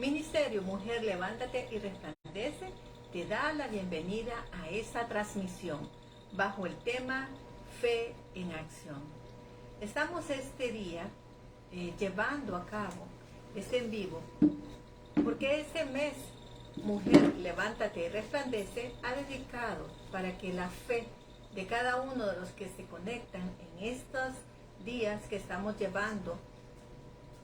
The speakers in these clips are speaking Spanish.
Ministerio Mujer Levántate y Resplandece te da la bienvenida a esta transmisión bajo el tema Fe en Acción. Estamos este día llevando a cabo este en vivo porque este mes Mujer Levántate y Resplandece ha dedicado para que la fe de cada uno de los que se conectan en estos días que estamos llevando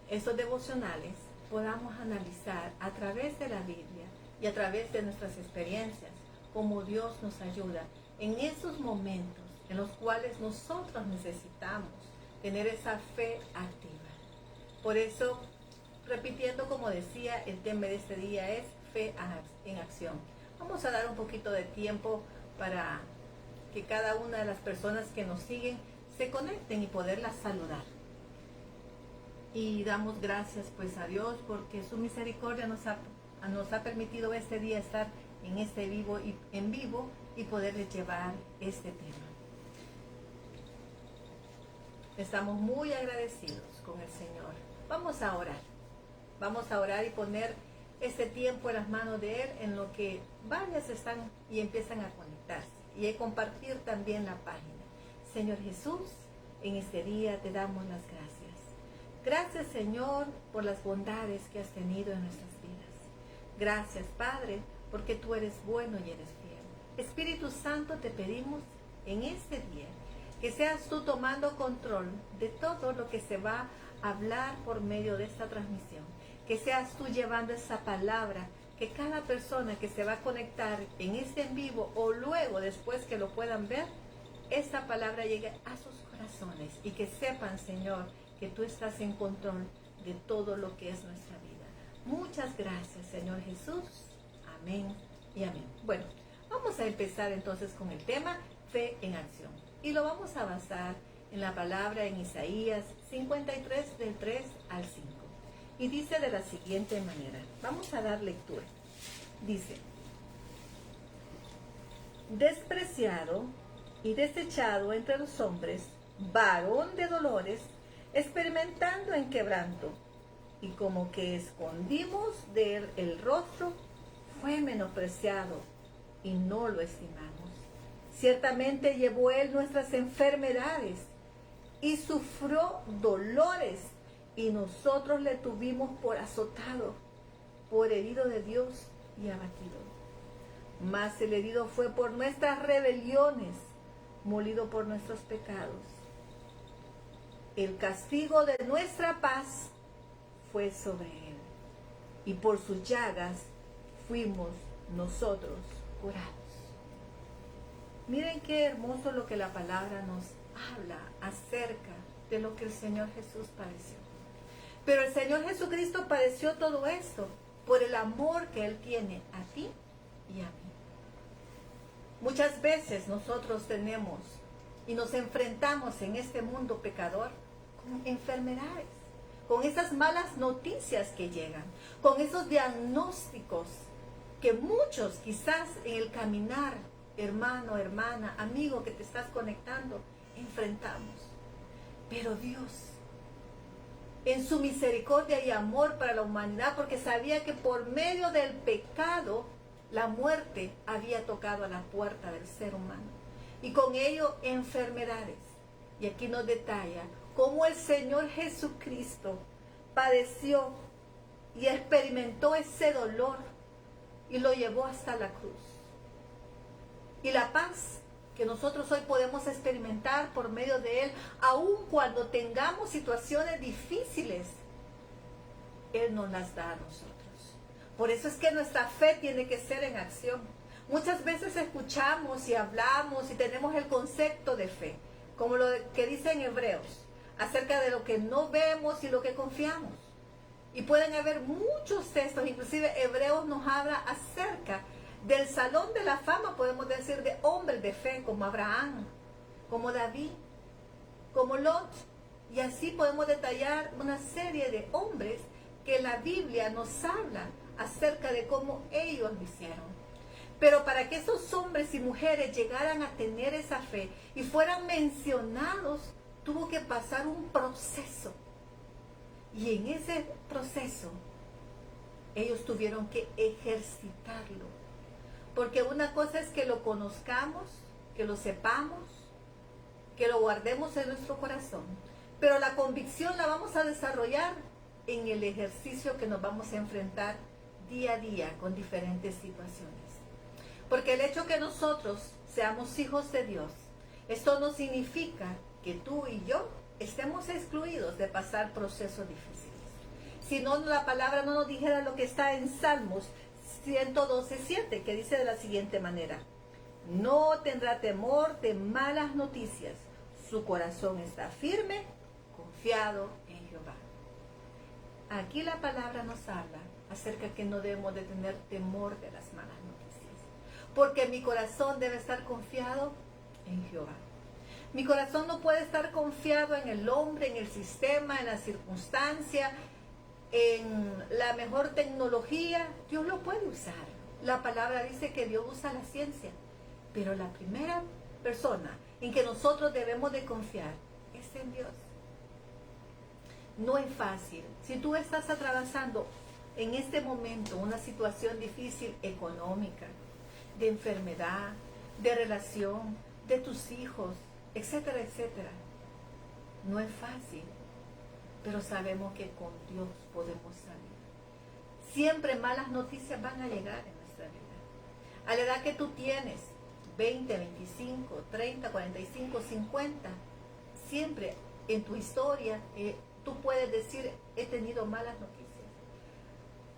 estos devocionales podamos analizar a través de la Biblia y a través de nuestras experiencias cómo Dios nos ayuda en esos momentos en los cuales nosotros necesitamos tener esa fe activa. Por eso, repitiendo como decía, el tema de este día es fe en acción. Vamos a dar un poquito de tiempo para que cada una de las personas que nos siguen se conecten y poderlas saludar. Y damos gracias pues a Dios porque su misericordia nos ha permitido este día estar en este en vivo y poderles llevar este tema. Estamos muy agradecidos con el Señor. Vamos a orar y poner este tiempo en las manos de Él, en lo que varias están y empiezan a conectarse y a compartir también la página. Señor Jesús, en este día te damos las gracias. Gracias, Señor, por las bondades que has tenido en nuestras vidas. Gracias, Padre, porque tú eres bueno y eres fiel. Espíritu Santo, te pedimos en este día que seas tú tomando control de todo lo que se va a hablar por medio de esta transmisión. Que seas tú llevando esa palabra, que cada persona que se va a conectar en este en vivo o luego después que lo puedan ver, esa palabra llegue a sus corazones y que sepan, Señor, que tú estás en control de todo lo que es nuestra vida. Muchas gracias, Señor Jesús. Amén y amén. Bueno, vamos a empezar entonces con el tema Fe en Acción. Y lo vamos a basar en la palabra en Isaías 53 del 3 al 5. Y dice de la siguiente manera. Vamos a dar lectura. Dice: despreciado y desechado entre los hombres, varón de dolores, experimentando en quebranto, y como que escondimos de él el rostro, fue menospreciado y no lo estimamos. Ciertamente llevó él nuestras enfermedades y sufrió dolores, y nosotros le tuvimos por azotado, por herido de Dios y abatido. Mas el herido fue por nuestras rebeliones, molido por nuestros pecados. El castigo de nuestra paz fue sobre él, y por sus llagas fuimos nosotros curados. Miren qué hermoso lo que la palabra nos habla acerca de lo que el Señor Jesús padeció. Pero el Señor Jesucristo padeció todo esto por el amor que Él tiene a ti y a mí. Muchas veces nosotros tenemos y nos enfrentamos en este mundo pecador con enfermedades, con esas malas noticias que llegan, con esos diagnósticos que muchos quizás en el caminar, hermano, hermana, amigo que te estás conectando, enfrentamos. Pero Dios, en su misericordia y amor para la humanidad, porque sabía que por medio del pecado, la muerte había tocado a la puerta del ser humano. Y con ello, enfermedades. Y aquí nos detalla cómo el Señor Jesucristo padeció y experimentó ese dolor y lo llevó hasta la cruz. Y la paz que nosotros hoy podemos experimentar por medio de Él, aun cuando tengamos situaciones difíciles, Él nos las da a nosotros. Por eso es que nuestra fe tiene que ser en acción. Muchas veces escuchamos y hablamos y tenemos el concepto de fe, como lo que dice en Hebreos, acerca de lo que no vemos y lo que confiamos. Y pueden haber muchos textos, inclusive Hebreos nos habla acerca del salón de la fama, podemos decir, de hombres de fe, como Abraham, como David, como Lot. Y así podemos detallar una serie de hombres que la Biblia nos habla acerca de cómo ellos lo hicieron. Pero para que esos hombres y mujeres llegaran a tener esa fe y fueran mencionados, tuvo que pasar un proceso. Y en ese proceso ellos tuvieron que ejercitarlo. Porque una cosa es que lo conozcamos, que lo sepamos, que lo guardemos en nuestro corazón. Pero la convicción la vamos a desarrollar en el ejercicio que nos vamos a enfrentar día a día con diferentes situaciones. Porque el hecho que nosotros seamos hijos de Dios, esto no significa que tú y yo estemos excluidos de pasar procesos difíciles. Si no, la palabra no nos dijera lo que está en Salmos 112:7, que dice de la siguiente manera: no tendrá temor de malas noticias, su corazón está firme, confiado en Jehová. Aquí la palabra nos habla acerca que no debemos de tener temor de las malas noticias, porque mi corazón debe estar confiado en Jehová. Mi corazón no puede estar confiado en el hombre, en el sistema, en la circunstancia, en la mejor tecnología. Dios lo puede usar. La palabra dice que Dios usa la ciencia, pero la primera persona en que nosotros debemos de confiar es en Dios. No es fácil. Si tú estás atravesando en este momento una situación difícil económica, de enfermedad, de relación, de tus hijos, etcétera, etcétera, no es fácil, pero sabemos que con Dios podemos salir. Siempre malas noticias van a llegar en nuestra vida. A la edad que tú tienes, 20, 25, 30, 45, 50, siempre en tu historia tú puedes decir, he tenido malas noticias.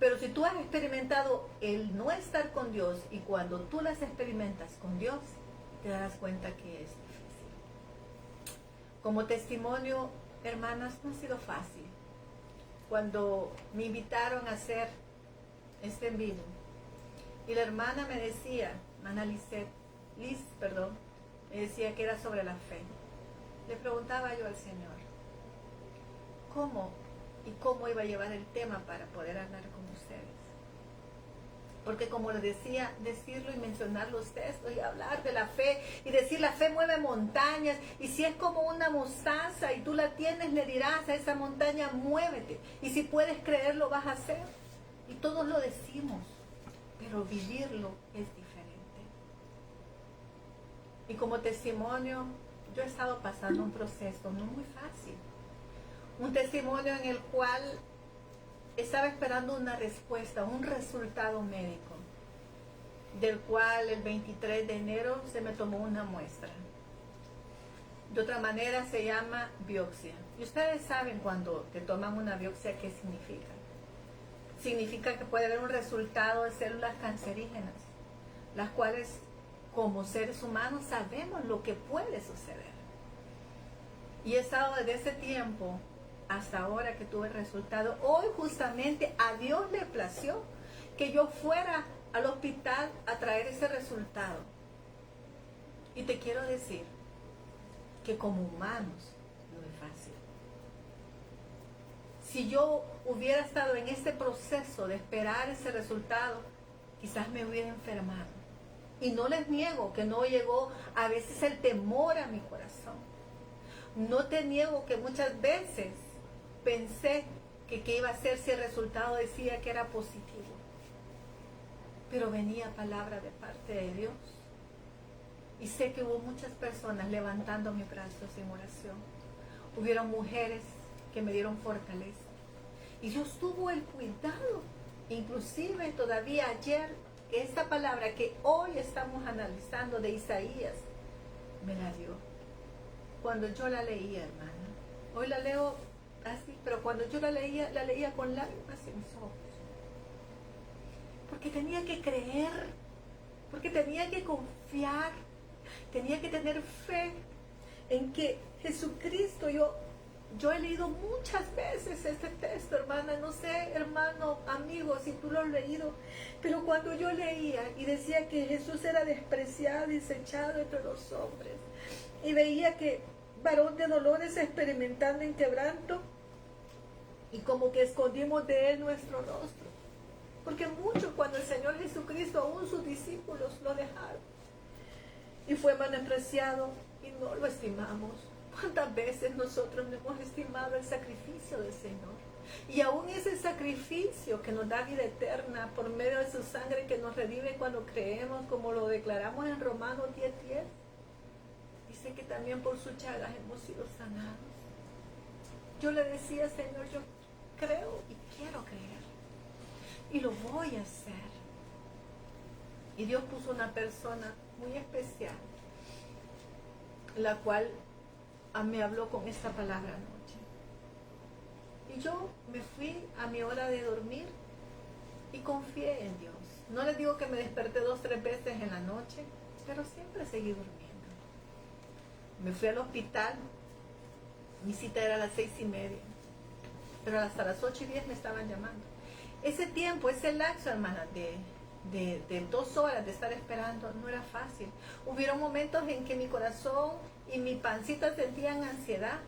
Pero si tú has experimentado el no estar con Dios, y cuando tú las experimentas con Dios, te darás cuenta que es difícil. Como testimonio, hermanas, no ha sido fácil. Cuando me invitaron a hacer este en vivo, y la hermana me decía, hermana Liz, me decía que era sobre la fe. Le preguntaba yo al Señor, ¿cómo iba a llevar el tema para poder hablar con ustedes? Porque como les decía, decirlo y mencionarlo ustedes, y hablar de la fe, y decir la fe mueve montañas, y si es como una mostaza y tú la tienes, le dirás a esa montaña, muévete, y si puedes creerlo vas a hacer. Y todos lo decimos, pero vivirlo es diferente. Y como testimonio, yo he estado pasando un proceso no muy fácil. Un testimonio en el cual estaba esperando una respuesta, un resultado médico, del cual el 23 de enero se me tomó una muestra. De otra manera se llama biopsia. Y ustedes saben cuando te toman una biopsia, ¿qué significa? Significa que puede haber un resultado de células cancerígenas, las cuales como seres humanos sabemos lo que puede suceder. Y he estado desde ese tiempo hasta ahora que tuve el resultado. Hoy justamente a Dios le plació que yo fuera al hospital a traer ese resultado. Y te quiero decir que como humanos no es fácil. Si yo hubiera estado en este proceso de esperar ese resultado, quizás me hubiera enfermado. Y no les niego que no llegó a veces el temor a mi corazón. No te niego que muchas veces pensé que qué iba a ser si el resultado decía que era positivo. Pero venía palabra de parte de Dios. Y sé que hubo muchas personas levantando mis brazos en oración. Hubieron mujeres que me dieron fortaleza. Y Dios tuvo el cuidado, inclusive todavía ayer, que esta palabra que hoy estamos analizando de Isaías, me la dio. Cuando yo la leía, hermana. Hoy la leo así, pero cuando yo la leía con lágrimas en mis ojos. Porque tenía que creer, porque tenía que confiar, tenía que tener fe en que Jesucristo, yo he leído muchas veces este texto, hermana, no sé, hermano, amigo, si tú lo has leído, pero cuando yo leía y decía que Jesús era despreciado y desechado entre los hombres, y veía que varón de dolores experimentando en quebranto, y como que escondimos de él nuestro rostro, porque mucho cuando el Señor Jesucristo, aún sus discípulos lo dejaron, y fue menospreciado y no lo estimamos. ¿Cuántas veces nosotros no hemos estimado el sacrificio del Señor? Y aún ese sacrificio que nos da vida eterna por medio de su sangre que nos revive cuando creemos, como lo declaramos en Romanos 10:10, dice que también por sus llagas hemos sido sanados. Yo le decía, Señor, yo creo y quiero creer. Y lo voy a hacer. Y Dios puso una persona muy especial, la cual me habló con esta palabra anoche. Y yo me fui a mi hora de dormir y confié en Dios. No les digo que me desperté 2 o 3 veces en la noche, pero siempre seguí durmiendo. Me fui al hospital, mi cita era a las 6:30, pero hasta las 8:10 me estaban llamando. Ese tiempo, ese lapso, hermana, de 2 horas de estar esperando, no era fácil. Hubieron momentos en que mi corazón y mi pancita sentían ansiedad.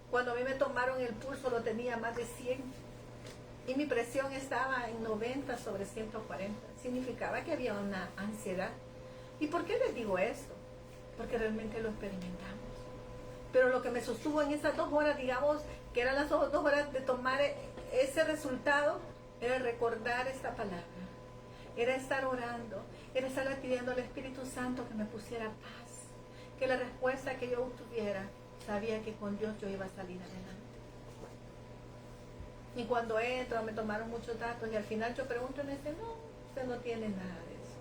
Cuando a mí me tomaron el pulso lo tenía más de 100 y mi presión estaba en 90/140. Significaba que había una ansiedad. ¿Y por qué les digo esto? Porque realmente lo experimentamos. Pero lo que me sostuvo en esas 2 horas, digamos, que eran las 2 horas de tomar ese resultado, era recordar esta palabra, era estar orando, era estar pidiendo al Espíritu Santo que me pusiera paz, que la respuesta que yo obtuviera, sabía que con Dios yo iba a salir adelante. Y cuando entro, me tomaron muchos datos y al final yo pregunto y me dicen, no, usted no tiene nada de eso.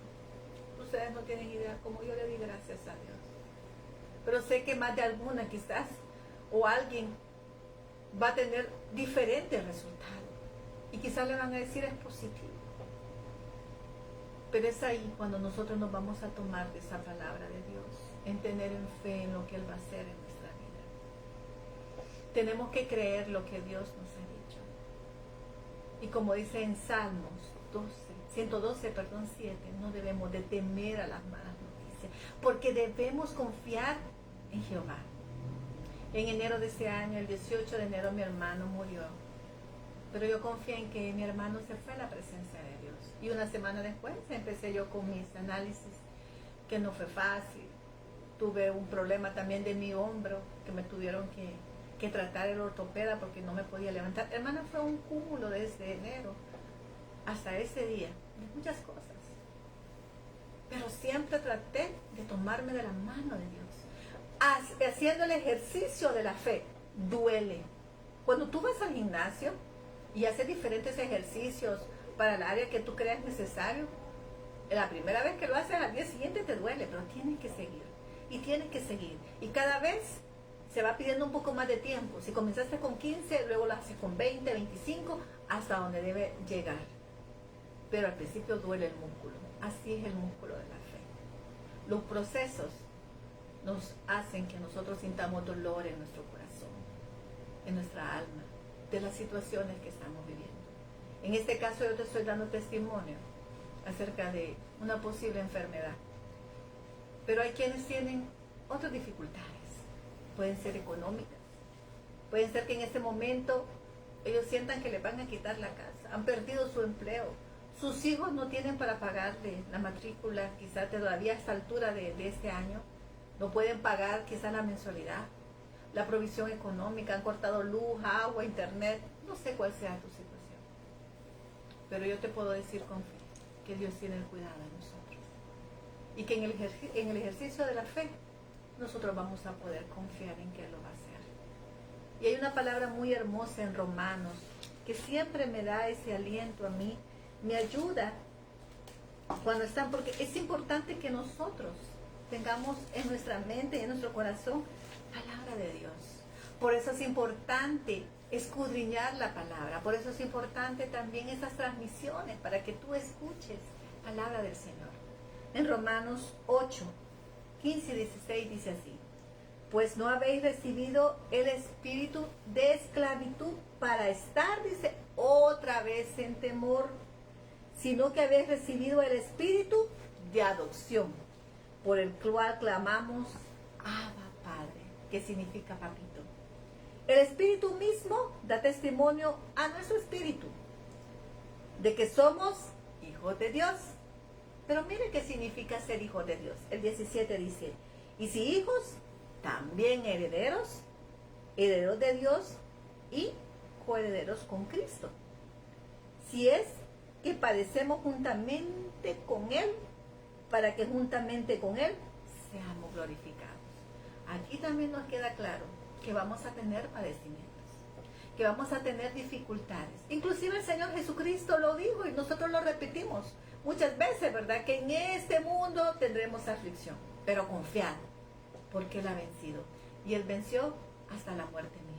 Ustedes no tienen idea cómo yo le di gracias a Dios. Pero sé que más de alguna quizás, o alguien va a tener diferentes resultados. Y quizás le van a decir es positivo. Pero es ahí cuando nosotros nos vamos a tomar de esa palabra de Dios, en tener en fe en lo que Él va a hacer en nuestra vida. Tenemos que creer lo que Dios nos ha dicho. Y como dice en Salmos 112, 7, no debemos de temer a las malas noticias, porque debemos confiar en Jehová. En enero de ese año, el 18 de enero, mi hermano murió. Pero yo confié en que mi hermano se fue a la presencia de Dios. Y una semana después empecé yo con mis análisis, que no fue fácil. Tuve un problema también de mi hombro, que me tuvieron que tratar el ortopeda porque no me podía levantar. Hermana, fue un cúmulo desde enero hasta ese día, de muchas cosas. Pero siempre traté de tomarme de la mano de Dios. Haciendo el ejercicio de la fe, duele. Cuando tú vas al gimnasio y haces diferentes ejercicios para el área que tú creas necesario, la primera vez que lo haces, al día siguiente te duele, pero tienes que seguir. Y tienes que seguir. Y cada vez se va pidiendo un poco más de tiempo. Si comenzaste con 15, luego lo haces con 20, 25, hasta donde debe llegar. Pero al principio duele el músculo. Así es el músculo de la fe. Los procesos nos hacen que nosotros sintamos dolor en nuestro corazón, en nuestra alma, de las situaciones que estamos viviendo. En este caso yo te estoy dando testimonio acerca de una posible enfermedad. Pero hay quienes tienen otras dificultades. Pueden ser económicas. Pueden ser que en este momento ellos sientan que les van a quitar la casa. Han perdido su empleo. Sus hijos no tienen para pagarle la matrícula, quizás todavía a esta altura de este año. No pueden pagar quizás la mensualidad, la provisión económica. Han cortado luz, agua, internet. No sé cuál sea tu situación. Pero yo te puedo decir con fe que Dios tiene el cuidado de nosotros. Y que en el ejercicio de la fe nosotros vamos a poder confiar en que Él lo va a hacer. Y hay una palabra muy hermosa en Romanos que siempre me da ese aliento a mí, me ayuda cuando están, porque es importante que nosotros tengamos en nuestra mente y en nuestro corazón palabra de Dios. Por eso es importante escudriñar la palabra, por eso es importante también esas transmisiones para que tú escuches palabra del Señor. En Romanos 8, 15 y 16 dice así: pues no habéis recibido el espíritu de esclavitud para estar, dice, otra vez en temor, sino que habéis recibido el espíritu de adopción, por el cual clamamos, Abba Padre, que significa papito. El espíritu mismo da testimonio a nuestro espíritu de que somos hijos de Dios. Pero mire qué significa ser hijos de Dios. El 17 dice, y si hijos, también herederos, herederos de Dios y coherederos con Cristo. Si es que padecemos juntamente con Él, para que juntamente con Él seamos glorificados. Aquí también nos queda claro que vamos a tener padecimientos, que vamos a tener dificultades. Inclusive el Señor Jesucristo lo dijo y nosotros lo repetimos muchas veces, ¿verdad? Que en este mundo tendremos aflicción, pero confiad, porque Él ha vencido. Y Él venció hasta la muerte misma.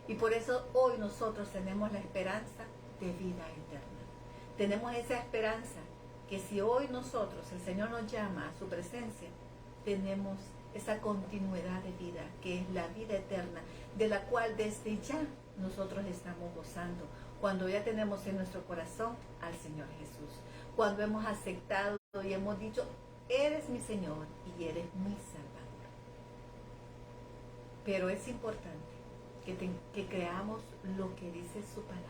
Y por eso hoy nosotros tenemos la esperanza de vida eterna. Tenemos esa esperanza que si hoy nosotros, el Señor nos llama a su presencia, tenemos esa continuidad de vida, que es la vida eterna, de la cual desde ya nosotros estamos gozando, cuando ya tenemos en nuestro corazón al Señor Jesús, cuando hemos aceptado y hemos dicho, eres mi Señor y eres mi Salvador. Pero es importante que creamos lo que dice su palabra.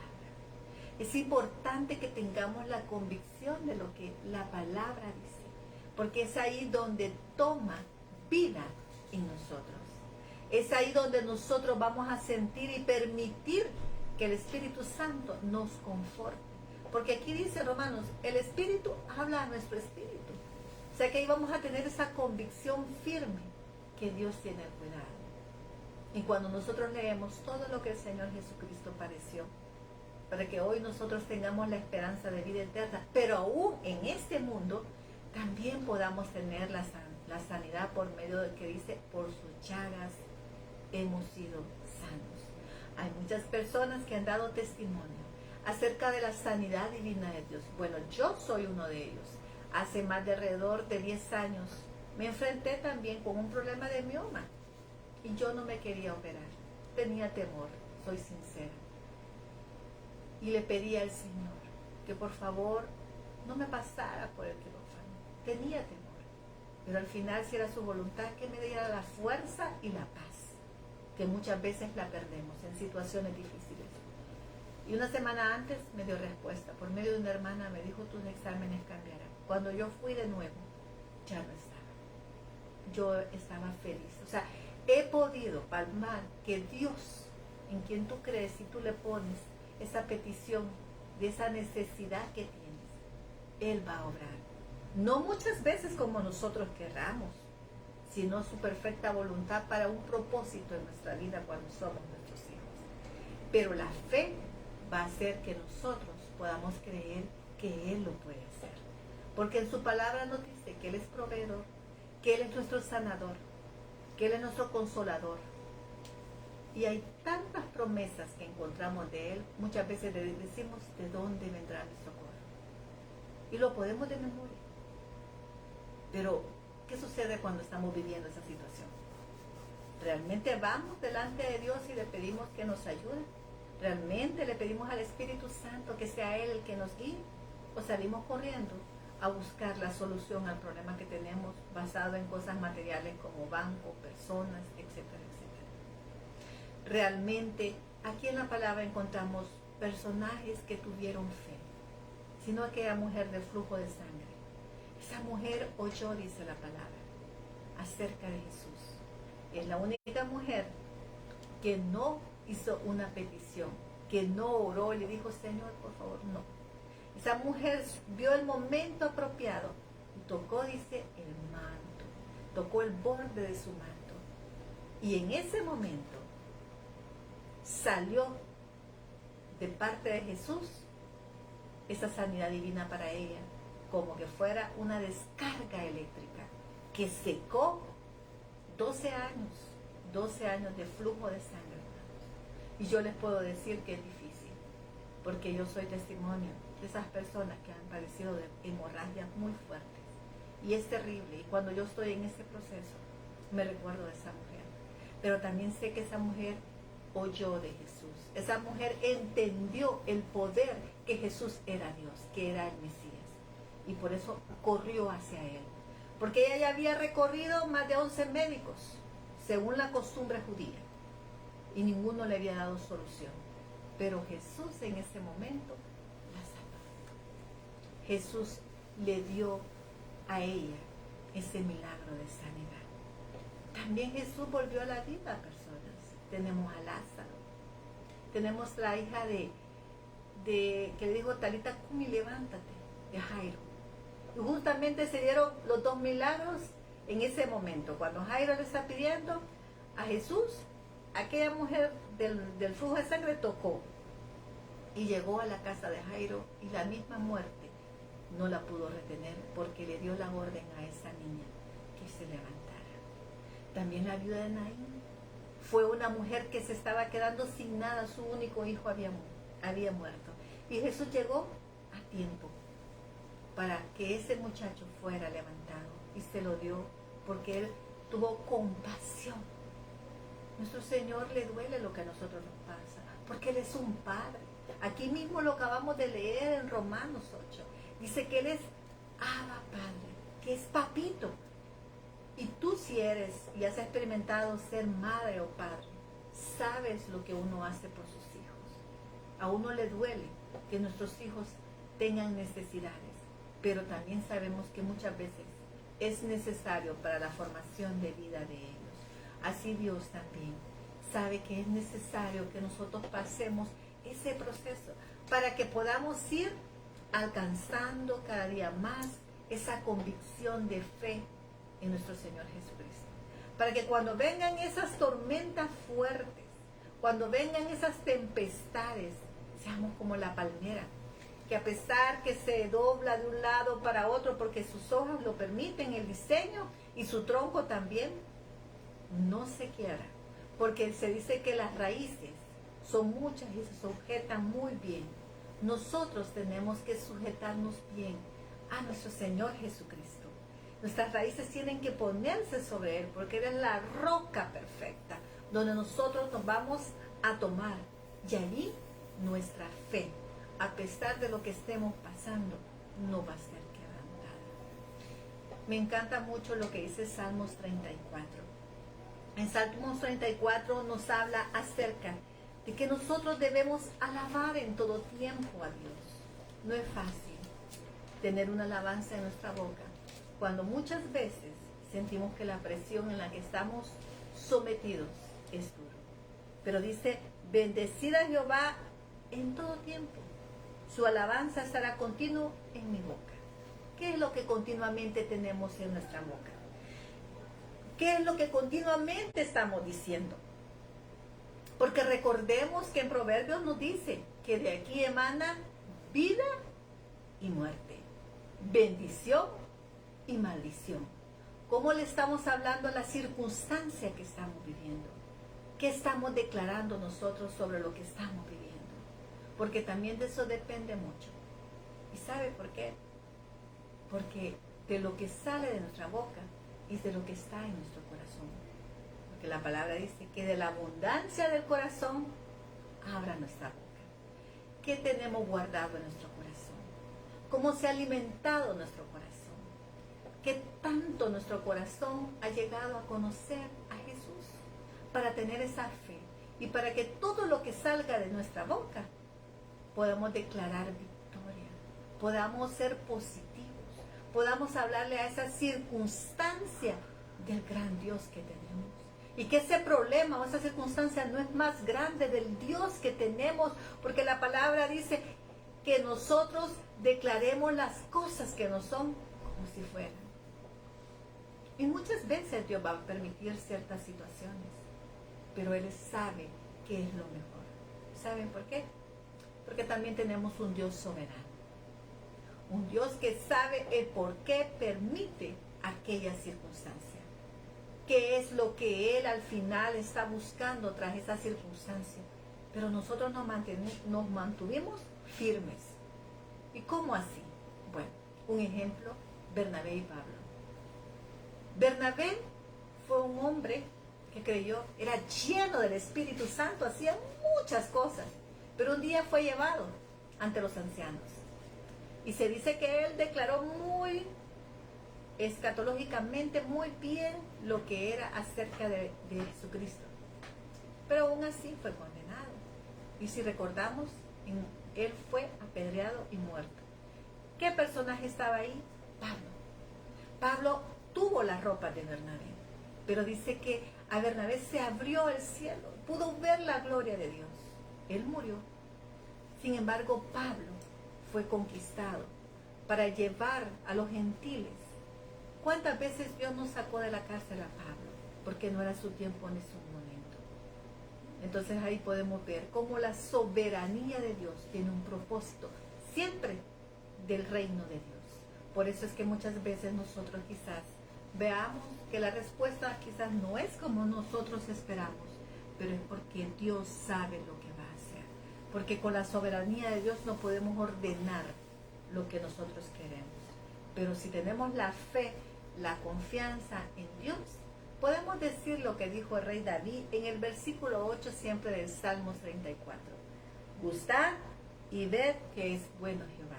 Es importante que tengamos la convicción de lo que la palabra dice, porque es ahí donde toma vida en nosotros. Es ahí donde nosotros vamos a sentir y permitir que el Espíritu Santo nos conforte. Porque aquí dice Romanos, el Espíritu habla a nuestro espíritu. O sea que ahí vamos a tener esa convicción firme que Dios tiene el cuidado. Y cuando nosotros leemos todo lo que el Señor Jesucristo padeció, para que hoy nosotros tengamos la esperanza de vida eterna, pero aún en este mundo también podamos tener la sanidad por medio de que dice, por sus llagas hemos sido sanos. Hay muchas personas que han dado testimonio acerca de la sanidad divina de Dios. Bueno, yo soy uno de ellos. Hace más de alrededor de 10 años me enfrenté también con un problema de mioma y yo no me quería operar. Tenía temor, soy sincera. Y le pedí al Señor que por favor no me pasara por el quirófano. Tenía temor, pero al final, si era su voluntad, que me diera la fuerza y la paz, que muchas veces la perdemos en situaciones difíciles. Y una semana antes me dio respuesta. Por medio de una hermana me dijo, tus exámenes cambiarán. Cuando yo fui de nuevo, ya no estaba. Yo estaba feliz. O sea, he podido palpar que Dios, en quien tú crees y tú le pones esa petición de esa necesidad que tienes, Él va a obrar. No muchas veces como nosotros querramos, sino su perfecta voluntad para un propósito en nuestra vida cuando somos nuestros hijos. Pero la fe va a hacer que nosotros podamos creer que Él lo puede hacer. Porque en su palabra nos dice que Él es proveedor, que Él es nuestro sanador, que Él es nuestro consolador. Y hay tantas promesas que encontramos de Él, muchas veces le decimos, ¿de dónde vendrá mi socorro? Y lo podemos de memoria. Pero, ¿qué sucede cuando estamos viviendo esa situación? ¿Realmente vamos delante de Dios y le pedimos que nos ayude? ¿Realmente le pedimos al Espíritu Santo que sea Él el que nos guíe? ¿O salimos corriendo a buscar la solución al problema que tenemos basado en cosas materiales como banco, personas, etcétera, etcétera? Realmente, aquí en la palabra encontramos personajes que tuvieron fe, sino aquella mujer de flujo de sangre. Esa mujer oyó, dice la palabra, acerca de Jesús. Es la única mujer que no hizo una petición, que no oró y le dijo, Señor, por favor, no. Esa mujer vio el momento apropiado y tocó, dice, el manto, tocó el borde de su manto. Y en ese momento salió de parte de Jesús esa sanidad divina para ella, como que fuera una descarga eléctrica que secó 12 años de flujo de sangre. Y yo les puedo decir que es difícil, porque yo soy testimonio de esas personas que han padecido de hemorragias muy fuertes. Y es terrible, y cuando yo estoy en ese proceso, me recuerdo de esa mujer. Pero también sé que esa mujer oyó de Jesús. Esa mujer entendió el poder que Jesús era Dios, que era el Mesías. Y por eso corrió hacia Él. Porque ella ya había recorrido más de 11 médicos, según la costumbre judía. Y ninguno le había dado solución. Pero Jesús en ese momento la sanó. Jesús le dio a ella ese milagro de sanidad. También Jesús volvió a la vida a personas. Tenemos a Lázaro. tenemos la hija que le dijo Talita Cumi, levántate, de Jairo. Y justamente se dieron los dos milagros en ese momento, cuando Jairo le está pidiendo a Jesús, aquella mujer del flujo de sangre tocó y llegó a la casa de Jairo, y la misma muerte no la pudo retener porque le dio la orden a esa niña que se levantara. También la viuda de Naín fue una mujer que se estaba quedando sin nada, su único hijo había muerto. Y Jesús llegó a tiempo para que ese muchacho fuera levantado, y se lo dio porque Él tuvo compasión. Nuestro Señor le duele lo que a nosotros nos pasa, porque Él es un Padre. Aquí mismo lo acabamos de leer en Romanos 8. Dice que Él es Abba Padre, que es papito. Y tú, si eres y has experimentado ser madre o padre, sabes lo que uno hace por sus hijos. A uno le duele que nuestros hijos tengan necesidades, pero también sabemos que muchas veces es necesario para la formación de vida de ellos. Así Dios también sabe que es necesario que nosotros pasemos ese proceso para que podamos ir alcanzando cada día más esa convicción de fe en nuestro Señor Jesucristo. Para que cuando vengan esas tormentas fuertes, cuando vengan esas tempestades, seamos como la palmera, que a pesar que se dobla de un lado para otro porque sus hojas lo permiten, el diseño, y su tronco también, no se quiebra, porque se dice que las raíces son muchas y se sujetan muy bien. Nosotros tenemos que sujetarnos bien a nuestro Señor Jesucristo. Nuestras raíces tienen que ponerse sobre Él, porque Él es la roca perfecta, donde nosotros nos vamos a tomar. Y allí nuestra fe, a pesar de lo que estemos pasando, no va a ser quebrantada. Me encanta mucho lo que dice Salmos 34. En Salmos 34 nos habla acerca de que nosotros debemos alabar en todo tiempo a Dios. No es fácil tener una alabanza en nuestra boca cuando muchas veces sentimos que la presión en la que estamos sometidos es duro. Pero dice, bendecida Jehová en todo tiempo. Su alabanza estará continuo en mi boca. ¿Qué es lo que continuamente tenemos en nuestra boca? ¿Qué es lo que continuamente estamos diciendo? Porque recordemos que en Proverbios nos dice que de aquí emana vida y muerte, bendición y maldición. ¿Cómo le estamos hablando a la circunstancia que estamos viviendo? ¿Qué estamos declarando nosotros sobre lo que estamos viviendo? Porque también de eso depende mucho. ¿Y sabe por qué? Porque de lo que sale de nuestra boca es de lo que está en nuestro corazón. Porque la palabra dice que de la abundancia del corazón abra nuestra boca. ¿Qué tenemos guardado en nuestro corazón? ¿Cómo se ha alimentado nuestro corazón? ¿Qué tanto nuestro corazón ha llegado a conocer a Jesús para tener esa fe? Y para que todo lo que salga de nuestra boca podamos declarar victoria, podamos ser positivos, podamos hablarle a esa circunstancia del gran Dios que tenemos. Y que ese problema o esa circunstancia no es más grande del Dios que tenemos, porque la palabra dice que nosotros declaremos las cosas que no son como si fueran. Y muchas veces Dios va a permitir ciertas situaciones, pero Él sabe qué es lo mejor. ¿Saben por qué? Porque también tenemos un Dios soberano. Un Dios que sabe el por qué permite aquella circunstancia. ¿Qué es lo que Él al final está buscando tras esa circunstancia? Pero nosotros nos mantuvimos firmes. ¿Y cómo así? Bueno, un ejemplo, Bernabé y Pablo. Bernabé fue un hombre que creyó, era lleno del Espíritu Santo, hacía muchas cosas, pero un día fue llevado ante los ancianos. Y se dice que él declaró muy escatológicamente muy bien lo que era acerca de Jesucristo. Pero aún así fue condenado. Y si recordamos, él fue apedreado y muerto. ¿Qué personaje estaba ahí? Pablo. Pablo tuvo la ropa de Bernabé, pero dice que a Bernabé se abrió el cielo, pudo ver la gloria de Dios. Él murió. Sin embargo, Pablo fue conquistado para llevar a los gentiles. ¿Cuántas veces Dios nos sacó de la cárcel a Pablo? Porque no era su tiempo ni su momento. Entonces ahí podemos ver cómo la soberanía de Dios tiene un propósito, siempre del reino de Dios. Por eso es que muchas veces nosotros quizás veamos que la respuesta quizás no es como nosotros esperamos, pero es porque Dios sabe lo que va a hacer. Porque con la soberanía de Dios no podemos ordenar lo que nosotros queremos. Pero si tenemos la fe, la confianza en Dios, podemos decir lo que dijo el rey David en el versículo 8 siempre del Salmo 34. Gustad y ved que es bueno Jehová.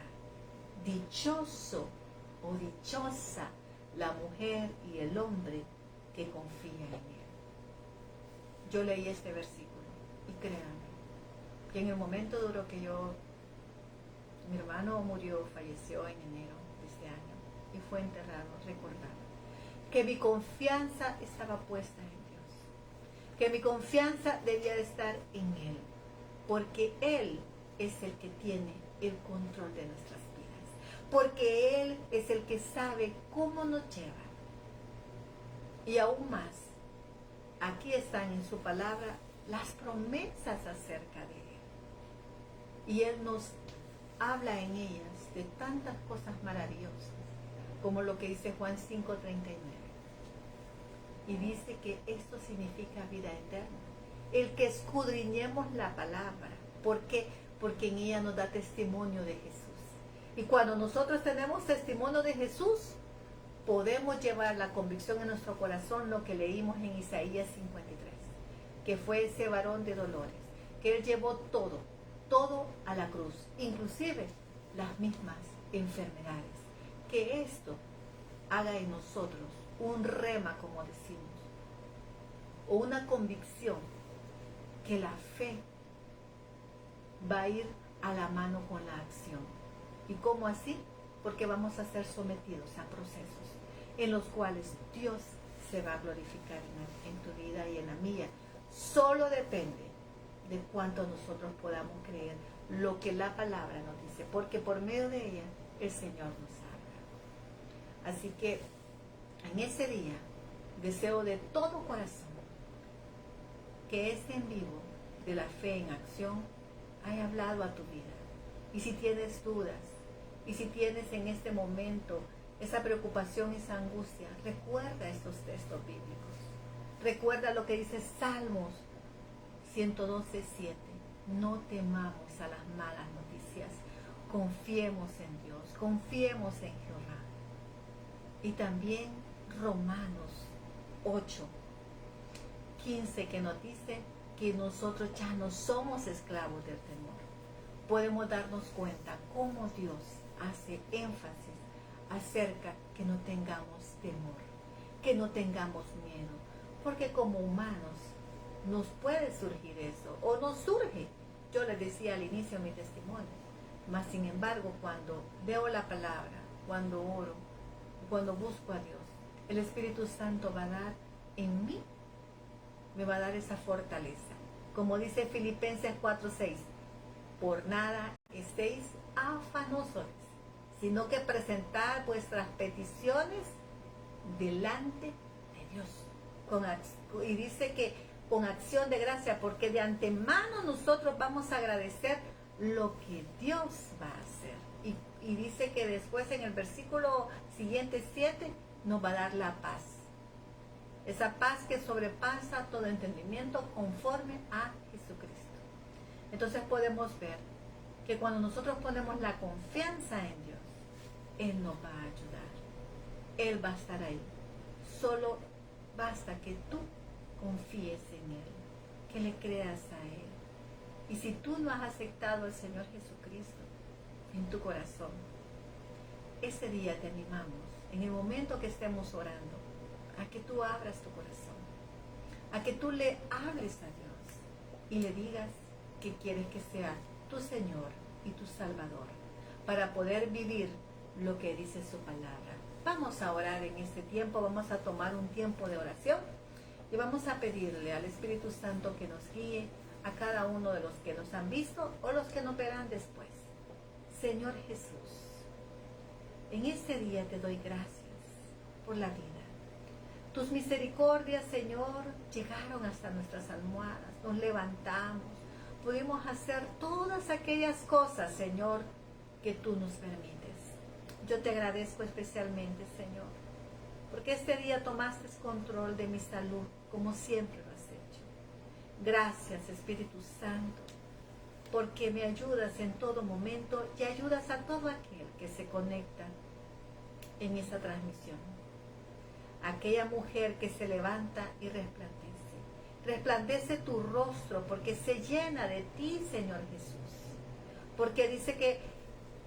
Dichoso o dichosa la mujer y el hombre que confía en él. Yo leí este versículo y créanme que en el momento duro que mi hermano murió, falleció en enero de este año y fue enterrado, recordaba que mi confianza estaba puesta en Dios, que mi confianza debía de estar en Él, porque Él es el que tiene el control de nuestras vidas, porque Él es el que sabe cómo nos lleva. Y aún más, aquí están en su palabra las promesas acerca de Él. Y Él nos habla en ellas de tantas cosas maravillosas, como lo que dice Juan 5:39. Y dice que esto significa vida eterna. El que escudriñemos la palabra. ¿Por qué? Porque en ella nos da testimonio de Jesús. Y cuando nosotros tenemos testimonio de Jesús, podemos llevar la convicción en nuestro corazón, lo que leímos en Isaías 53, que fue ese varón de dolores, que Él llevó todo a la cruz, inclusive las mismas enfermedades. Que esto haga en nosotros un rema, como decimos, o una convicción que la fe va a ir a la mano con la acción. ¿Y cómo así? Porque vamos a ser sometidos a procesos en los cuales Dios se va a glorificar en tu vida y en la mía. Solo depende de cuánto nosotros podamos creer lo que la palabra nos dice, porque por medio de ella el Señor nos habla. Así que en ese día deseo de todo corazón que este en vivo de la fe en acción haya hablado a tu vida. Y si tienes dudas, y si tienes en este momento esa preocupación, esa angustia, recuerda estos textos bíblicos. Recuerda lo que dice Salmos 112:7. No temamos a las malas noticias, confiemos en Dios, confiemos en Jehová. Y también Romanos 8:15, que nos dice que nosotros ya no somos esclavos del temor. Podemos darnos cuenta cómo Dios hace énfasis acerca que no tengamos temor, que no tengamos miedo, porque como humanos nos puede surgir eso, o nos surge. Yo les decía al inicio de mi testimonio, mas sin embargo cuando veo la palabra, cuando oro, cuando busco a Dios, el Espíritu Santo va a dar en mí, me va a dar esa fortaleza. Como dice Filipenses 4:6, por nada estéis afanosos, sino que presentad vuestras peticiones delante de Dios. Y dice que con acción de gracia, porque de antemano nosotros vamos a agradecer lo que Dios va a hacer. Y dice que después en el versículo siguiente 7 nos va a dar la paz. Esa paz que sobrepasa todo entendimiento conforme a Jesucristo. Entonces podemos ver que cuando nosotros ponemos la confianza en Dios, Él nos va a ayudar. Él va a estar ahí. Solo basta que tú confíes en Él, que le creas a Él. Y si tú no has aceptado al Señor Jesucristo en tu corazón, ese día te animamos, en el momento que estemos orando, a que tú abras tu corazón, a que tú le hables a Dios y le digas que quieres que sea tu Señor y tu Salvador, para poder vivir lo que dice su palabra. Vamos a orar en este tiempo, vamos a tomar un tiempo de oración y vamos a pedirle al Espíritu Santo que nos guíe a cada uno de los que nos han visto o los que nos verán después. Señor Jesús, en este día te doy gracias por la vida. Tus misericordias, Señor, llegaron hasta nuestras almohadas, nos levantamos, pudimos hacer todas aquellas cosas, Señor, que tú nos permites. Yo te agradezco especialmente, Señor, porque este día tomaste control de mi salud, como siempre lo has hecho. Gracias, Espíritu Santo, porque me ayudas en todo momento y ayudas a todo aquel que se conecta en esa transmisión. Aquella mujer que se levanta y resplandece. Resplandece tu rostro porque se llena de ti, Señor Jesús. Porque dice que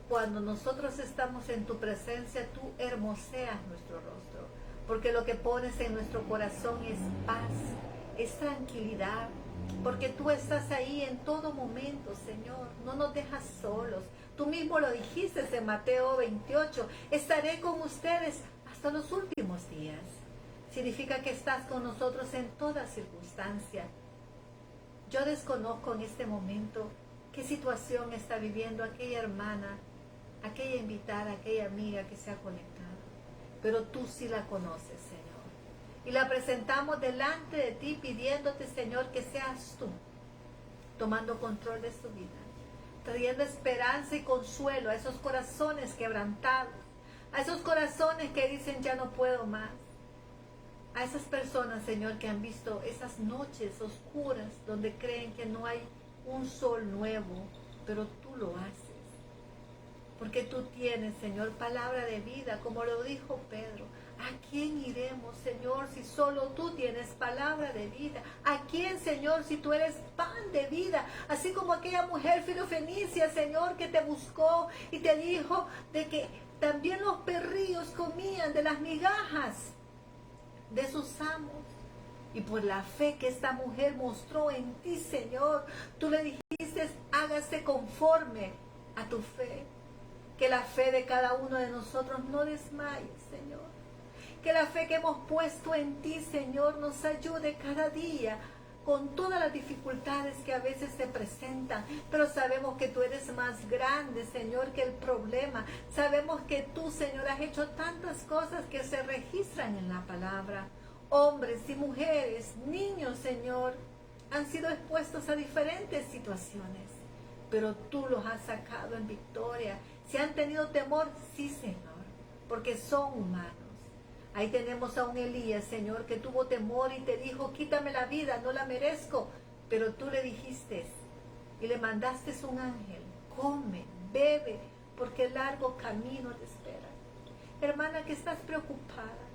cuando nosotros estamos en tu presencia, tú hermoseas nuestro rostro. Porque lo que pones en nuestro corazón es paz, es tranquilidad. Porque tú estás ahí en todo momento, Señor. No nos dejas solos. Tú mismo lo dijiste en Mateo 28. Estaré con ustedes hasta los últimos días. Significa que estás con nosotros en toda circunstancia. Yo desconozco en este momento qué situación está viviendo aquella hermana, aquella invitada, aquella amiga que se ha conectado. Pero tú sí la conoces, Señor. Y la presentamos delante de ti pidiéndote, Señor, que seas tú tomando control de su vida, trayendo esperanza y consuelo a esos corazones quebrantados, a esos corazones que dicen ya no puedo más, a esas personas, Señor, que han visto esas noches oscuras donde creen que no hay un sol nuevo, pero tú lo haces. Porque tú tienes, Señor, palabra de vida, como lo dijo Pedro. ¿A quién iremos, Señor, si solo tú tienes palabra de vida? ¿A quién, Señor, si tú eres pan de vida? Así como aquella mujer filofenicia, Señor, que te buscó y te dijo de que también los perrillos comían de las migajas de sus amos. Y por la fe que esta mujer mostró en ti, Señor, tú le dijiste, hágase conforme a tu fe. Que la fe de cada uno de nosotros no desmaye, Señor. Que la fe que hemos puesto en ti, Señor, nos ayude cada día con todas las dificultades que a veces se presentan. Pero sabemos que tú eres más grande, Señor, que el problema. Sabemos que tú, Señor, has hecho tantas cosas que se registran en la palabra. Hombres y mujeres, niños, Señor, han sido expuestos a diferentes situaciones. Pero tú los has sacado en victoria. Si han tenido temor, sí, Señor, porque son humanos. Ahí tenemos a un Elías, Señor, que tuvo temor y te dijo, quítame la vida, no la merezco. Pero tú le dijiste y le mandaste un ángel, come, bebe, porque el largo camino te espera. Hermana, que estás preocupada,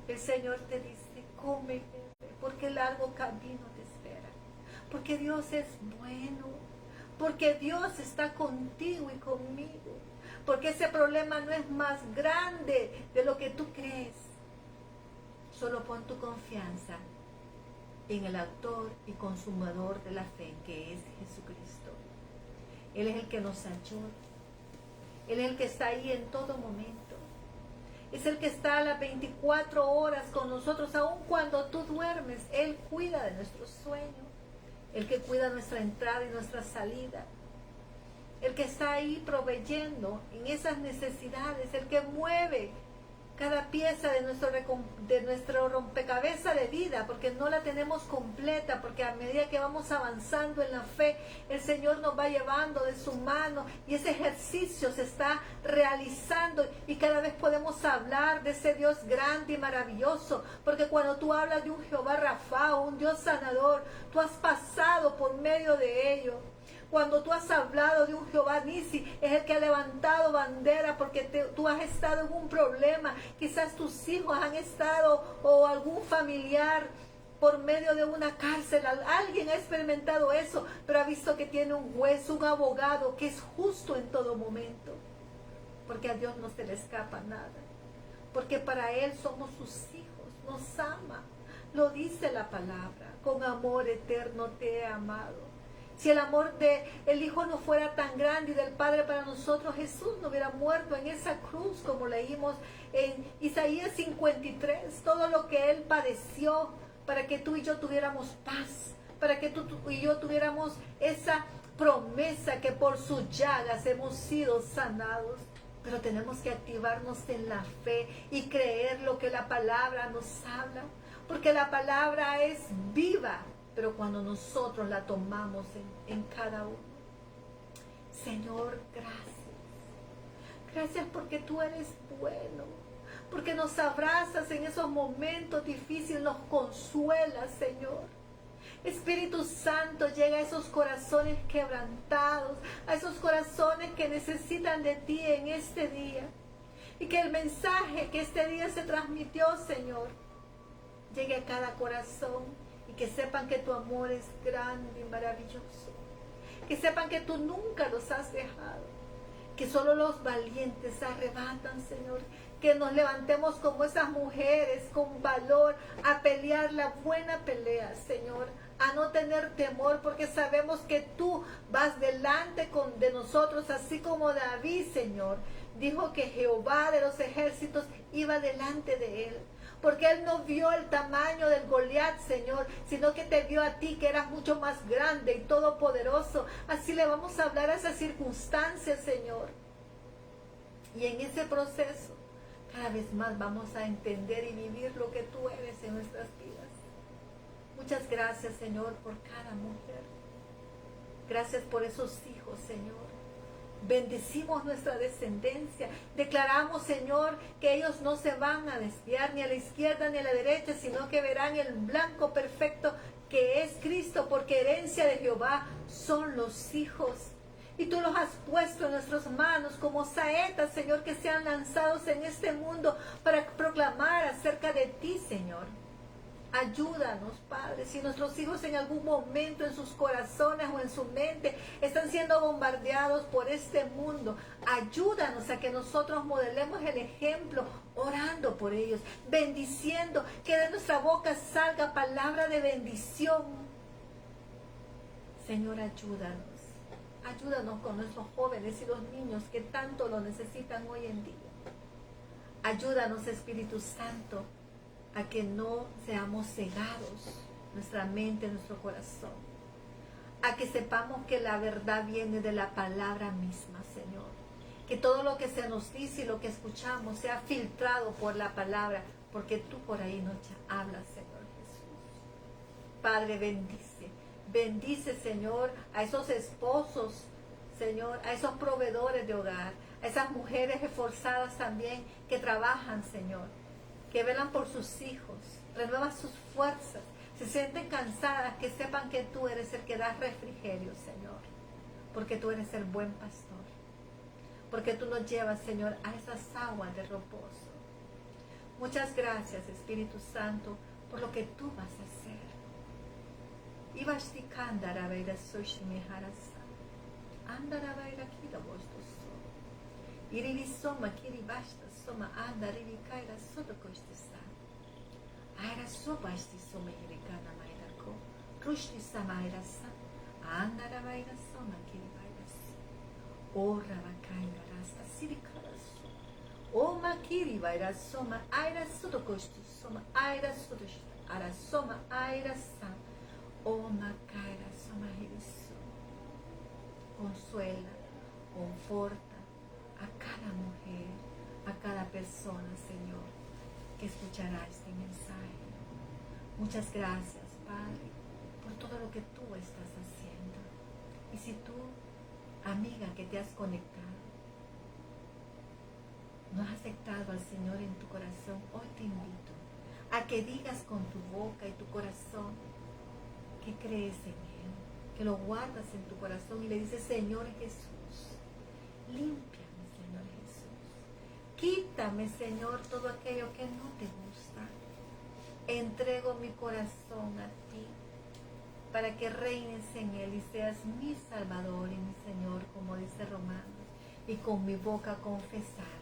el Señor te dice, come, bebe, porque el largo camino te espera. Porque Dios es bueno. Porque Dios está contigo y conmigo. Porque ese problema no es más grande de lo que tú crees. Solo pon tu confianza en el autor y consumador de la fe, que es Jesucristo. Él es el que nos ayuda. Él es el que está ahí en todo momento. Es el que está a las 24 horas con nosotros, aun cuando tú duermes. Él cuida de nuestros sueños. El que cuida nuestra entrada y nuestra salida, el que está ahí proveyendo en esas necesidades, el que mueve cada pieza de nuestro rompecabezas de vida, porque no la tenemos completa, porque a medida que vamos avanzando en la fe, el Señor nos va llevando de su mano y ese ejercicio se está realizando y cada vez podemos hablar de ese Dios grande y maravilloso, porque cuando tú hablas de un Jehová Rafa, un Dios sanador, tú has pasado por medio de ello. Cuando tú has hablado de un Jehová Nisi, es el que ha levantado bandera porque tú has estado en un problema. Quizás tus hijos han estado o algún familiar por medio de una cárcel. Alguien ha experimentado eso, pero ha visto que tiene un juez, un abogado que es justo en todo momento. Porque a Dios no se le escapa nada. Porque para Él somos sus hijos, nos ama. Lo dice la palabra, con amor eterno te he amado. Si el amor del Hijo no fuera tan grande y del Padre para nosotros, Jesús no hubiera muerto en esa cruz, como leímos en Isaías 53. Todo lo que Él padeció para que tú y yo tuviéramos paz, para que tú y yo tuviéramos esa promesa que por sus llagas hemos sido sanados. Pero tenemos que activarnos en la fe y creer lo que la palabra nos habla, porque la palabra es viva, pero cuando nosotros la tomamos en cada uno. Señor, gracias. Gracias porque tú eres bueno, porque nos abrazas en esos momentos difíciles, nos consuelas, Señor. Espíritu Santo, llega a esos corazones quebrantados, a esos corazones que necesitan de ti en este día. Y que el mensaje que este día se transmitió, Señor, llegue a cada corazón y que sepan que tu amor es grande y maravilloso. Que sepan que tú nunca los has dejado. Que solo los valientes arrebatan, Señor. Que nos levantemos como esas mujeres con valor a pelear la buena pelea, Señor. A no tener temor, porque sabemos que tú vas delante de nosotros, así como David, Señor, dijo que Jehová de los ejércitos iba delante de él, porque él no vio el tamaño del Goliat, Señor, sino que te vio a ti, que eras mucho más grande y todopoderoso. Así le vamos a hablar a esas circunstancias, Señor, y en ese proceso cada vez más vamos a entender y vivir lo que tú eres en nuestras vidas. Muchas gracias, Señor, por cada mujer. Gracias por esos hijos, Señor. Bendecimos nuestra descendencia. Declaramos, Señor, que ellos no se van a desviar ni a la izquierda ni a la derecha, sino que verán el blanco perfecto que es Cristo, porque herencia de Jehová son los hijos. Y tú los has puesto en nuestras manos como saetas, Señor, que sean lanzados en este mundo para proclamar acerca de ti, Señor. Ayúdanos, Padre, si nuestros hijos en algún momento en sus corazones o en su mente están siendo bombardeados por este mundo, ayúdanos a que nosotros modelemos el ejemplo orando por ellos, bendiciendo, que de nuestra boca salga palabra de bendición. Señor, ayúdanos. Ayúdanos con nuestros jóvenes y los niños que tanto lo necesitan hoy en día. Ayúdanos, Espíritu Santo, a que no seamos cegados, nuestra mente, nuestro corazón. A que sepamos que la verdad viene de la palabra misma, Señor. Que todo lo que se nos dice y lo que escuchamos sea filtrado por la palabra, porque tú por ahí nos hablas, Señor Jesús. Padre, bendice. Bendice, Señor, a esos esposos, Señor, a esos proveedores de hogar, a esas mujeres esforzadas también que trabajan, Señor, que velan por sus hijos, renueva sus fuerzas, se sienten cansadas, que sepan que tú eres el que da refrigerio, Señor, porque tú eres el buen pastor, porque tú nos llevas, Señor, a esas aguas de reposo. Muchas gracias, Espíritu Santo, por lo que tú vas a hacer. Irivisoma kiribashta soma anda rivikaira sodokostisa. Aira sobasti soma irikana mairako. Rushti samaira sa. Anda ravaira soma kiribairas. O ravakaira rasta sirikarasu. O makiri vaira soma aira sodokosti soma aira sodoshita. Ara soma aira sa. O makaira soma iriso. Consuela, conforta a cada mujer, a cada persona, Señor, que escuchará este mensaje. Muchas gracias, Padre, por todo lo que tú estás haciendo. Y si tú, amiga, que te has conectado, no has aceptado al Señor en tu corazón, hoy te invito a que digas con tu boca y tu corazón que crees en Él, que lo guardas en tu corazón y le dices: Señor Jesús, limpia. Quítame, Señor, todo aquello que no te gusta. Entrego mi corazón a ti para que reines en él y seas mi Salvador y mi Señor, como dice Romanos. Y con mi boca confesar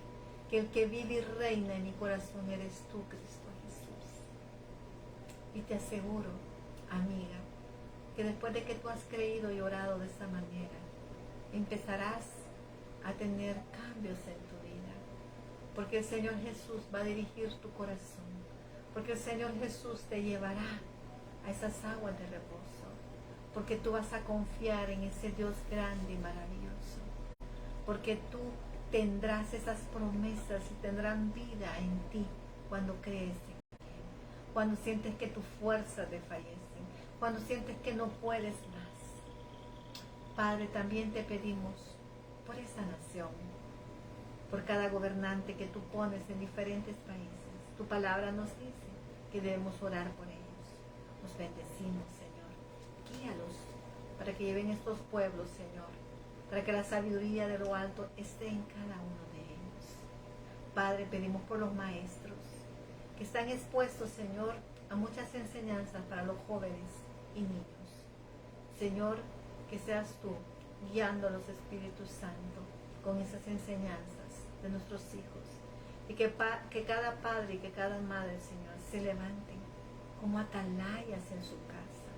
que el que vive y reina en mi corazón eres tú, Cristo Jesús. Y te aseguro, amiga, que después de que tú has creído y orado de esa manera, empezarás a tener cambios en tu vida. Porque el Señor Jesús va a dirigir tu corazón. Porque el Señor Jesús te llevará a esas aguas de reposo. porque tú vas a confiar en ese Dios grande y maravilloso, porque tú tendrás esas promesas y tendrán vida en ti cuando crees en Él, cuando sientes que tus fuerzas desfallecen, cuando sientes que no puedes más. Padre, también te pedimos por esa nación, por cada gobernante que tú pones en diferentes países. Tu palabra nos dice que debemos orar por ellos. Los bendecimos, Señor. Guíalos para que lleven estos pueblos, Señor, para que la sabiduría de lo alto esté en cada uno de ellos. Padre, pedimos por los maestros que están expuestos, Señor, a muchas enseñanzas para los jóvenes y niños. Señor, que seas tú guiando a los Espíritus Santo con esas enseñanzas de nuestros hijos, y que cada padre y que cada madre, Señor, se levanten como atalayas en su casa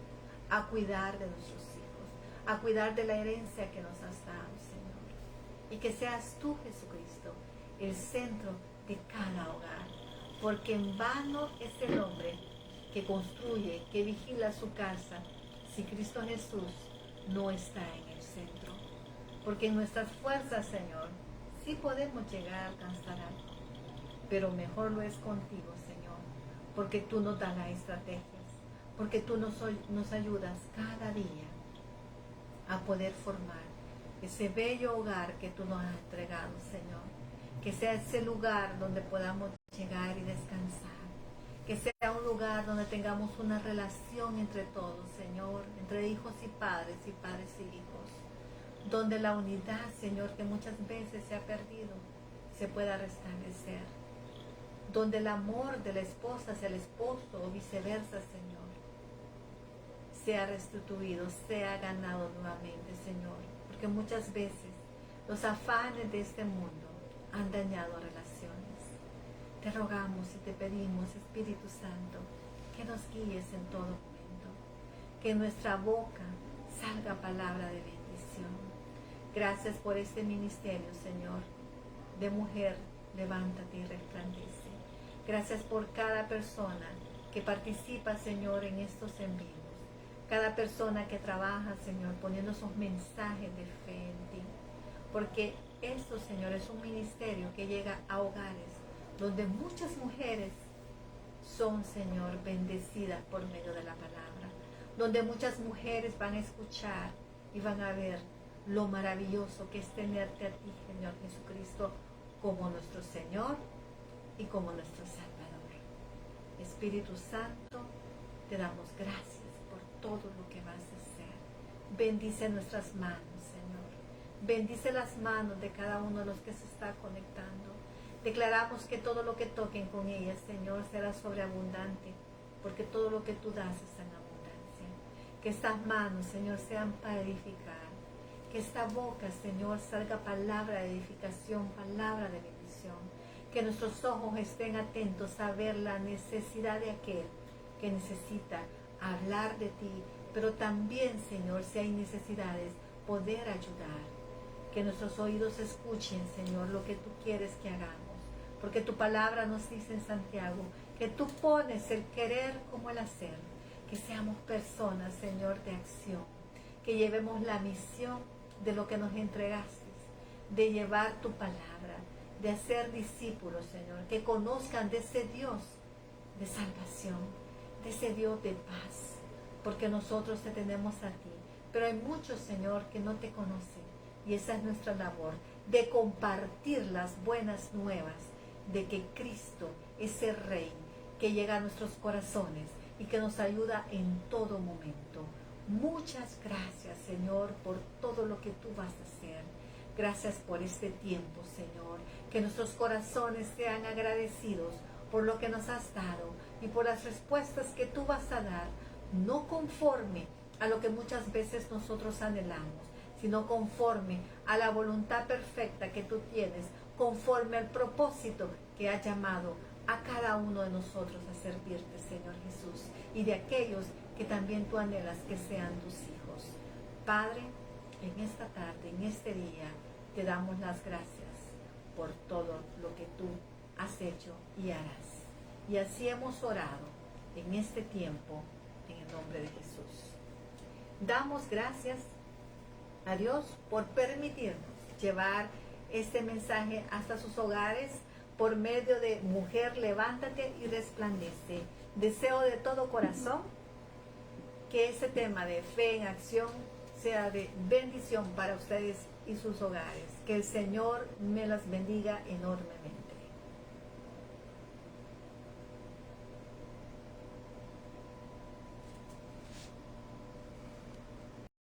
a cuidar de nuestros hijos, a cuidar de la herencia que nos has dado, Señor, y que seas tú, Jesucristo, el centro de cada hogar, porque en vano es el hombre que construye, que vigila su casa, si Cristo Jesús no está en el centro. Porque en nuestras fuerzas, Señor, sí podemos llegar a alcanzar algo, pero mejor lo es contigo, Señor, porque tú nos das las estrategias, porque tú nos ayudas cada día a poder formar ese bello hogar que tú nos has entregado, Señor. Que sea ese lugar donde podamos llegar y descansar. Que sea un lugar donde tengamos una relación entre todos, Señor, entre hijos y padres y hijos. Donde la unidad, Señor, que muchas veces se ha perdido, se pueda restablecer. Donde el amor de la esposa hacia el esposo o viceversa, Señor, sea restituido, sea ganado nuevamente, Señor. Porque muchas veces los afanes de este mundo han dañado relaciones. Te rogamos y te pedimos, Espíritu Santo, que nos guíes en todo momento, que en nuestra boca salga palabra de bendición. Gracias por este ministerio, Señor, de mujer, levántate y resplandece. Gracias por cada persona que participa, Señor, en estos en vivos. Cada persona que trabaja, Señor, poniendo esos mensajes de fe en ti. Porque esto, Señor, es un ministerio que llega a hogares donde muchas mujeres son, Señor, bendecidas por medio de la palabra, donde muchas mujeres van a escuchar y van a ver lo maravilloso que es tenerte a ti, Señor Jesucristo, como nuestro Señor y como nuestro Salvador. Espíritu Santo, te damos gracias por todo lo que vas a hacer. Bendice nuestras manos, Señor. Bendice las manos de cada uno de los que se está conectando. Declaramos que todo lo que toquen con ellas, Señor, será sobreabundante, porque todo lo que tú das es en abundancia. Que estas manos, Señor, sean para edificar. Que esta boca, Señor, salga palabra de edificación, palabra de bendición. Que nuestros ojos estén atentos a ver la necesidad de aquel que necesita hablar de ti, pero también, Señor, si hay necesidades, poder ayudar. Que nuestros oídos escuchen, Señor, lo que tú quieres que hagamos. Porque tu palabra nos dice en Santiago que tú pones el querer como el hacer. Que seamos personas, Señor, de acción. Que llevemos la misión de lo que nos entregaste. De llevar tu palabra. De hacer discípulos, Señor. Que conozcan de ese Dios de salvación. De ese Dios de paz. Porque nosotros te tenemos a ti. Pero hay muchos, Señor, que no te conocen. Y esa es nuestra labor. De compartir las buenas nuevas de que Cristo es el Rey que llega a nuestros corazones y que nos ayuda en todo momento. Muchas gracias, Señor, por todo lo que tú vas a hacer. Gracias por este tiempo, Señor. Que nuestros corazones sean agradecidos por lo que nos has dado y por las respuestas que tú vas a dar, no conforme a lo que muchas veces nosotros anhelamos, sino conforme a la voluntad perfecta que tú tienes, conforme al propósito que has llamado a cada uno de nosotros a servirte, Señor Jesús, y de aquellos que también tú anhelas que sean tus hijos. Padre, en esta tarde, en este día, te damos las gracias por todo lo que tú has hecho y harás. Y así hemos orado en este tiempo, en el nombre de Jesús. Damos gracias a Dios por permitirnos llevar este mensaje hasta sus hogares por medio de Mujer, levántate y resplandece. Deseo de todo corazón que este tema de fe en acción sea de bendición para ustedes y sus hogares. Que el Señor me las bendiga enormemente.